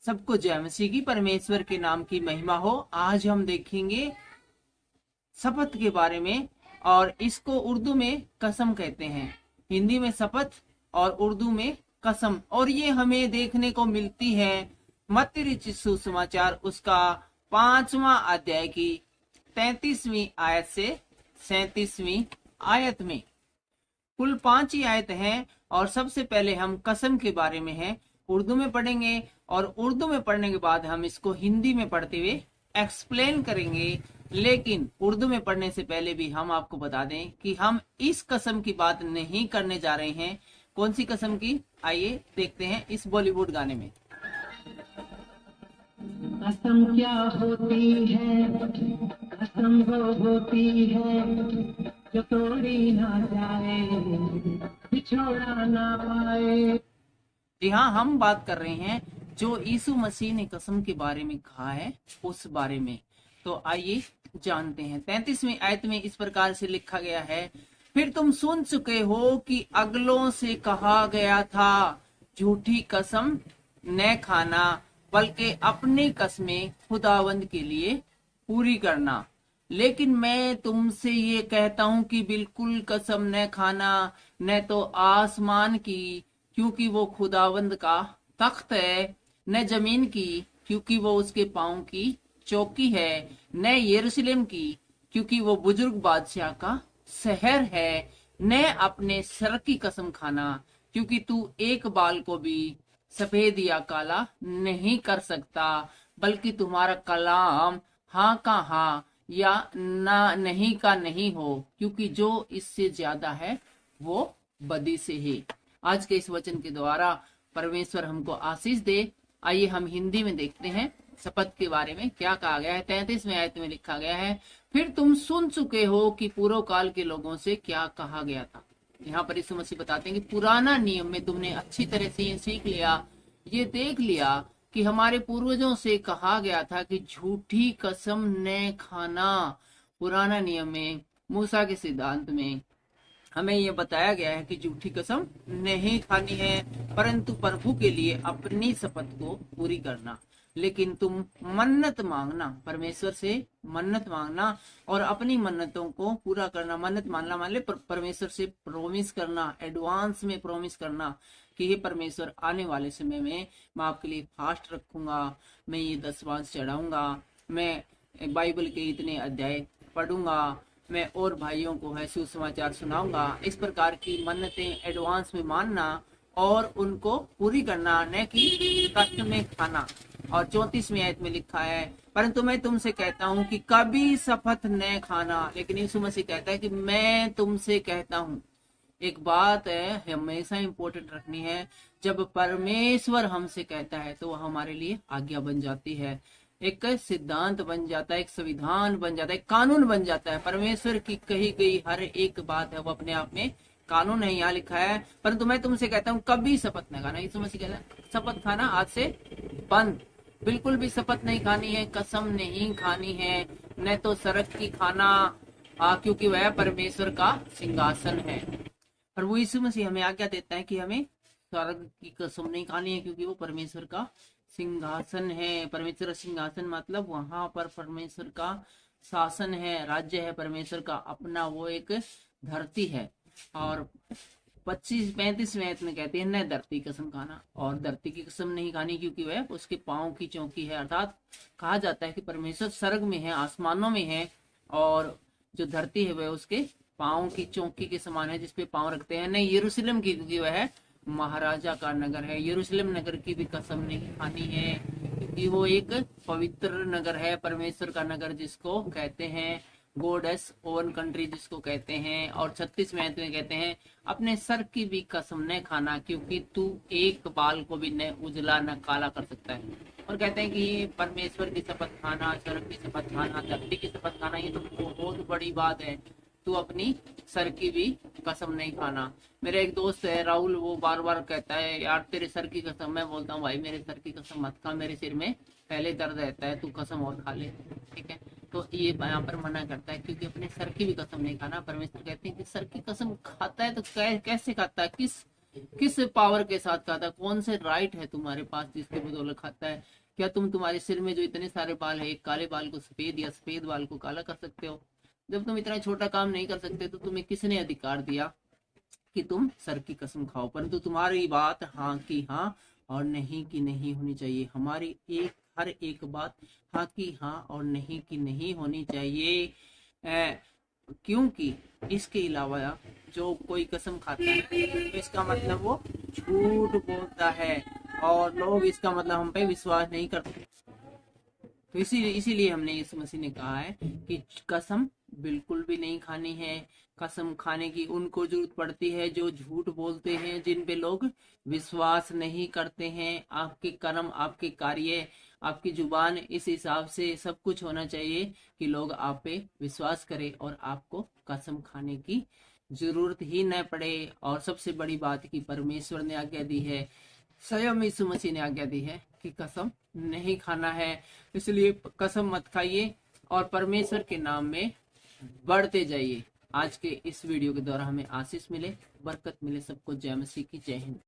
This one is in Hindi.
सबको जय मसीह की, परमेश्वर के नाम की महिमा हो। आज हम देखेंगे शपथ के बारे में, और इसको उर्दू में कसम कहते हैं। हिंदी में शपथ और उर्दू में कसम। और ये हमें देखने को मिलती है मत्ती रचित सुसमाचार उसका 5वां अध्याय की 33वीं आयत से 37वीं आयत में। कुल 5 ही आयत हैं, और सबसे पहले हम कसम के बारे में है उर्दू में पढ़ेंगे, और उर्दू में पढ़ने के बाद हम इसको हिंदी में पढ़ते हुए एक्सप्लेन करेंगे। लेकिन उर्दू में पढ़ने से पहले भी हम आपको बता दें कि हम इस कसम की बात नहीं करने जा रहे हैं। कौन सी कसम की, आइए देखते हैं इस बॉलीवुड गाने में। कसम क्या होती है, कसम वो होती है जो तोड़ी ना जाए, बिछोड़ा ना पाए। जी हाँ, हम बात कर रहे हैं जो यीशु मसीह ने कसम के बारे में कहा है उस बारे में। तो आइए जानते हैं। 33वीं आयत में इस प्रकार से लिखा गया है, फिर तुम सुन चुके हो कि अगलों से कहा गया था, झूठी कसम न खाना, बल्कि अपनी कस्में खुदावंद के लिए पूरी करना। लेकिन मैं तुमसे ये कहता हूं कि बिल्कुल कसम न खाना, न तो आसमान की, क्योंकि वो खुदावंद का तख्त है, न जमीन की, क्योंकि वो उसके पांव की चौकी है, न यरूशलेम की, क्योंकि वो बुजुर्ग बादशाह का शहर है, न अपने सर की कसम खाना, क्योंकि तू एक बाल को भी सफेद या काला नहीं कर सकता, बल्कि तुम्हारा कलाम हाँ का हाँ या ना नहीं का नहीं हो, क्योंकि जो इससे ज्यादा है वो बदी से है। आज के इस वचन के द्वारा परमेश्वर हमको आशीष दे। आइए हम हिंदी में देखते हैं शपथ के बारे में क्या कहा गया है। 33वीं आयत में लिखा गया है, फिर तुम सुन चुके हो कि पूर्व काल के लोगों से क्या कहा गया था। यहाँ पर यीशु मसीह बताते हैं कि पुराना नियम में तुमने अच्छी तरह से ये सीख लिया, ये देख लिया कि हमारे पूर्वजों से कहा गया था कि झूठी कसम न खाना। पुराना नियम में मूसा के सिद्धांत में हमें यह बताया गया है कि झूठी कसम नहीं खानी है, परंतु प्रभु के लिए अपनी शपथ को पूरी करना। लेकिन तुम मन्नत मांगना, परमेश्वर से मन्नत मांगना और अपनी मन्नतों को पूरा करना। मन्नत मानना मान ले परमेश्वर से प्रॉमिस करना, एडवांस में प्रॉमिस करना कि हे परमेश्वर, आने वाले समय में मैं आपके लिए फास्ट रखूंगा, मैं ये 10 मांस चढ़ाऊंगा, मैं बाइबल के इतने अध्याय पढ़ूंगा, मैं और भाइयों को है सुसमाचार सुनाऊंगा। इस प्रकार की मन्नतें एडवांस में मानना और उनको पूरी करना, न कि कष्ट में खाना। और 34वीं आयत में लिखा है, परंतु मैं तुमसे कहता हूं कि कभी शपथ न खाना। लेकिन यीशु मसीह कहता है कि मैं तुमसे कहता हूं। एक बात है हमेशा इंपॉर्टेंट रखनी है, जब परमेश्वर हमसे कहता है तो वह हमारे लिए आज्ञा बन जाती है, एक सिद्धांत बन जाता है, एक संविधान बन जाता है, एक कानून बन जाता है। परमेश्वर की कही गई हर एक बात है वो अपने आप में कानून है। यहाँ लिखा है, परंतु मैं तुमसे कहता हूँ कभी शपथ न खाना। यीशु मसीह कहता है शपथ खाना आज से बंद, बिल्कुल भी शपथ नहीं खानी है, कसम नहीं खानी है, न तो सरक की खाना, क्योंकि वह परमेश्वर का सिंहासन है। प्रभु यीशु मसीह हमें आज्ञा देता है कि हमें स्वर्ग की कसम नहीं खानी है, क्योंकि वो परमेश्वर का सिंहासन है। परमेश्वर सिंहासन मतलब वहां पर परमेश्वर का शासन है, राज्य है परमेश्वर का अपना, वो एक धरती है। और 35वें आयत में कहते हैं, न धरती की कसम खाना, और धरती की कसम नहीं खानी, क्योंकि वह उसके पांव की चौकी है। अर्थात कहा जाता है कि परमेश्वर स्वर्ग में है, आसमानों में है, और जो धरती है वह उसके पांव की चौकी के समान है, जिसपे पांव रखते हैं। न यरूशलेम की, क्योंकि वह महाराजा का नगर है। यरूशलेम नगर की भी कसम नहीं खानी है, क्योंकि वो एक पवित्र नगर है, परमेश्वर का नगर जिसको कहते हैं, गॉडेस ओन कंट्री जिसको कहते हैं। और 36वें आयत में कहते हैं, अपने सर की भी कसम न खाना, क्योंकि तू एक बाल को भी न उजला न काला कर सकता है। और कहते हैं कि परमेश्वर की शपथ खाना, सर की शपथ खाना, धरती की शपथ खाना, ये तो बहुत बड़ी बात है। तू अपनी सर की भी कसम नहीं खाना। मेरा एक दोस्त है राहुल, वो बार बार कहता है, यार तेरे सर की कसम। मैं बोलता हूँ भाई मेरे सर की कसम मत खा, मेरे सिर में पहले दर्द रहता है, तू कसम और खा ले, ठीक है। तो ये यहाँ पर मना करता है, क्योंकि अपने सर की भी कसम नहीं खाना। परमेश्वर कहते हैं कि सर की कसम खाता है तो कैसे खाता है, किस किस पावर के साथ खाता है, कौन से राइट है तुम्हारे पास जिसके बदौलत खाता है? क्या तुम तुम्हारे सिर में जो इतने सारे बाल है, एक काले बाल को सफेद या सफेद बाल को काला कर सकते हो? जब तुम इतना छोटा काम नहीं कर सकते तो तुम्हें किसने अधिकार दिया कि तुम सर की कसम खाओ? परंतु तुम्हारी बात हाँ की हाँ और नहीं की नहीं होनी चाहिए। हमारी हर एक बात हाँ की हाँ और नहीं की नहीं होनी चाहिए। क्योंकि इसके अलावा जो कोई कसम खाता है तो इसका मतलब वो झूठ बोलता है और लोग इसका मतलब हम पे विश्वास नहीं करते। तो इसीलिए हमने यीशु मसीह ने कहा है कि कसम बिल्कुल भी नहीं खानी है। कसम खाने की उनको जरूरत पड़ती है जो झूठ बोलते हैं, जिन पे लोग विश्वास नहीं करते हैं। आपके कर्म, आपके कार्य, आपकी जुबान, इस हिसाब से सब कुछ होना चाहिए कि लोग आप पे विश्वास करें और आपको कसम खाने की जरूरत ही न पड़े। और सबसे बड़ी बात कि परमेश्वर ने आज्ञा दी है, स्वयं यीशु मसीह ने आज्ञा दी है कि कसम नहीं खाना है। इसलिए कसम मत खाइए और परमेश्वर के नाम में बढ़ते जाइए। आज के इस वीडियो के द्वारा हमें आशीष मिले, बरकत मिले। सबको जय मसीह की, जय हिंद।